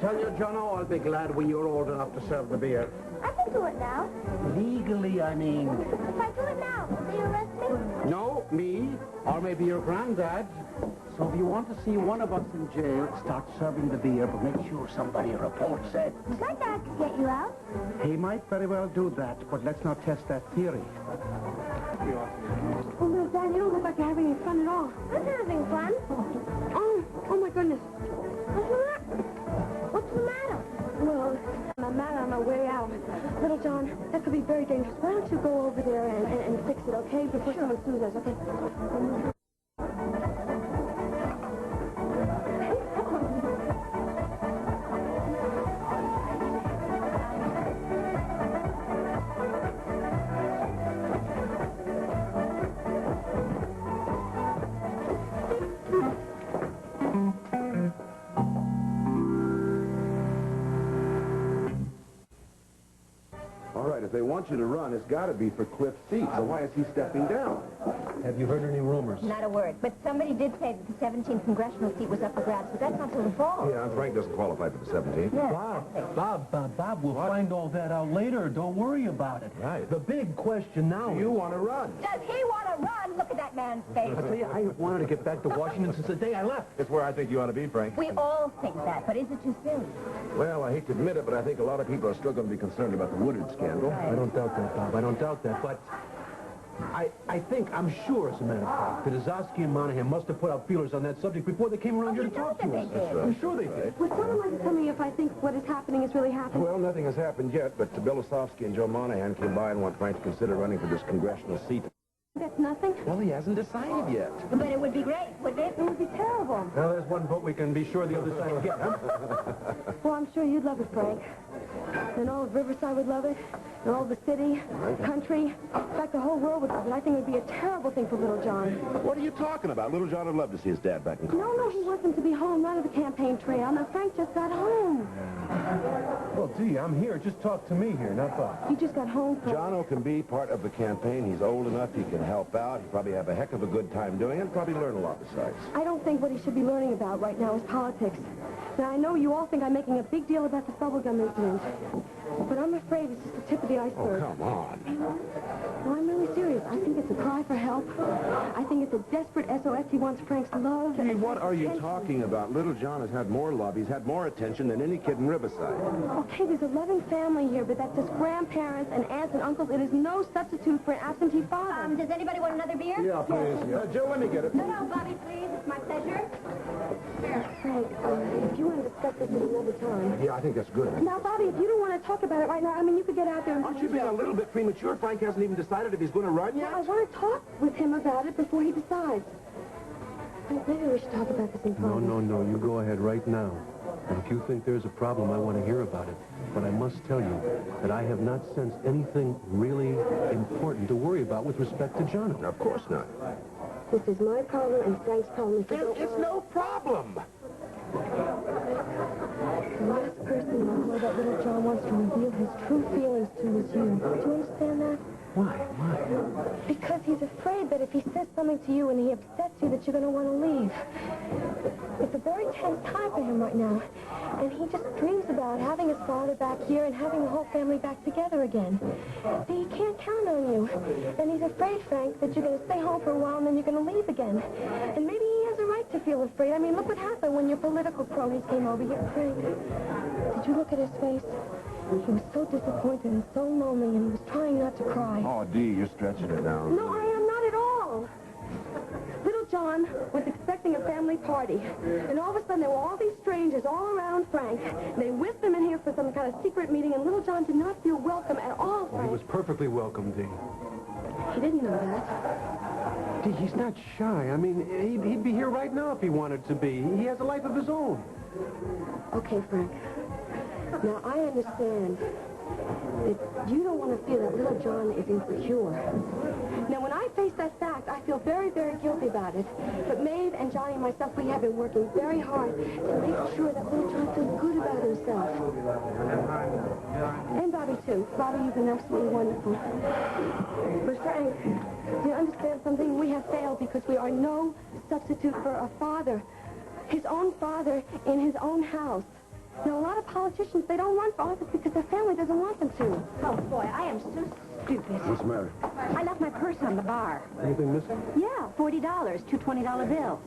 tell you, Jono, I'll be glad when you're old enough to serve the beer. I can do it now. Legally, I mean. If I do it now, will they arrest me? No, me, or maybe your granddad. So if you want to see one of us in jail, start serving the beer, but make sure somebody reports it. My dad could get you out. He might very well do that, but let's not test that theory. Oh, little Dan, you don't look like you're having any fun at all. I'm having fun. Oh my goodness. What's the matter? Well, I'm mad on my way out. Little John, that could be very dangerous. Why don't you go over there and fix it, okay? Before someone sues us, okay? If they want you to run, it's got to be for Cliff's seat. So why is he stepping down? Have you heard any rumors? Not a word. But somebody did say that the 17th congressional seat was up for grabs, but that's not till the fall. Yeah, Frank doesn't qualify for the 17th. Yeah. Bob, we'll find all that out later. Don't worry about it. Right. The big question now You want to run. Does he want to run? Look at that man's face. I tell you, I have wanted to get back to Washington since the day I left. It's where I think you ought to be, Frank. We all think that, but is it too soon? Well, I hate to admit it, but I think a lot of people are still going to be concerned about the Woodard scandal. I don't doubt that, Bob. I don't doubt that, but I'm sure, as a matter of fact, that Azowski and Monahan must have put out feelers on that subject before they came around here to talk to us. I'm sure they did. Would someone like to tell me if I think what is happening is really happening? Well, nothing has happened yet, but Belisovsky and Joe Monahan came by and want Frank to consider running for this congressional seat. That's nothing? Well, he hasn't decided yet. But it would be great, wouldn't it? It would be terrible. Well, there's one vote we can be sure the other side will get, huh? Well, I'm sure you'd love it, Frank. And all of Riverside would love it. And all of the city, country. In fact, the whole world would love it. I think it would be a terrible thing for Little John. What are you talking about? Little John would love to see his dad back in Congress. No, he wants him to be home, not at the campaign trail. Now, Frank just got home. Well, gee, I'm here. Just talk to me here, not Bob. You just got home, Frank. Jono can be part of the campaign. He's old enough. He can help out. He'll probably have a heck of a good time doing it and probably learn a lot besides. I don't think what he should be learning about right now is politics. Now, I know you all think I'm making a big deal about the bubblegum incident, but I'm afraid it's just the tip of the iceberg. Oh, come on. No, I'm really serious. I think it's a cry for help. I think it's a desperate SOS. He wants Frank's love. Gee, what are you talking about? Little John has had more love. He's had more attention than any kid in Riverside. Okay, there's a loving family here, but that's just grandparents and aunts and uncles. It is no substitute for an absentee father. Does anybody want another beer? Yeah, please. Joe, let me get it. No, Bobby, please. It's my pleasure. Frank, if you want to discuss this at another time. Yeah, I think that's good. Now, Bobby, if you don't want to talk about it right now, I mean, you could get out there and... Aren't you being a little bit premature? Frank hasn't even decided if he's going to run Yeah, yet? I want to talk with him about it before he decides. Maybe we should talk about this in private. No. You go ahead right now. And if you think there's a problem, I want to hear about it. But I must tell you that I have not sensed anything really important to worry about with respect to Jono. Of course not. This is my problem and Frank's problem. It's no problem. The last person in the world that Little John wants to reveal his true feelings to is you. Do you understand that? Why? Because he's afraid that if he says something to you and he upsets you, that you're going to want to leave. It's a very tense time for him right now. And he just dreams about having his father back here and having the whole family back together again. See, he can't count on you. And he's afraid, Frank, that you're going to stay home for a while and then you're going to leave again. And maybe he has a right to feel afraid. I mean, look what happened when your political cronies came over here. Frank, did you look at his face? He was so disappointed and so lonely, and he was trying not to cry. Oh, Dee, you're stretching it down. No, I am not at all. Little John was expecting a family party, and all of a sudden there were all these strangers all around Frank. They whisked him in here for some kind of secret meeting, and Little John did not feel welcome at all, Frank. Well, he was perfectly welcome, Dee. He didn't know that. Dee, he's not shy. I mean, he'd be here right now if he wanted to be. He has a life of his own. Okay, Frank. Now, I understand that you don't want to feel that Little John is insecure. Now, when I face that fact, I feel very, very guilty about it. But Maeve and Johnny and myself, we have been working very hard to make sure that Little John feels good about himself. And Bobby, too. Bobby, you've been absolutely wonderful. But Frank, do you understand something? We have failed because we are no substitute for a father. His own father in his own house. You know, a lot of politicians, they don't run for office because their family doesn't want them to. Oh, boy, I am so stupid. What's the matter? I left my purse on the bar. Anything missing? Yeah, $40, two $20 bills.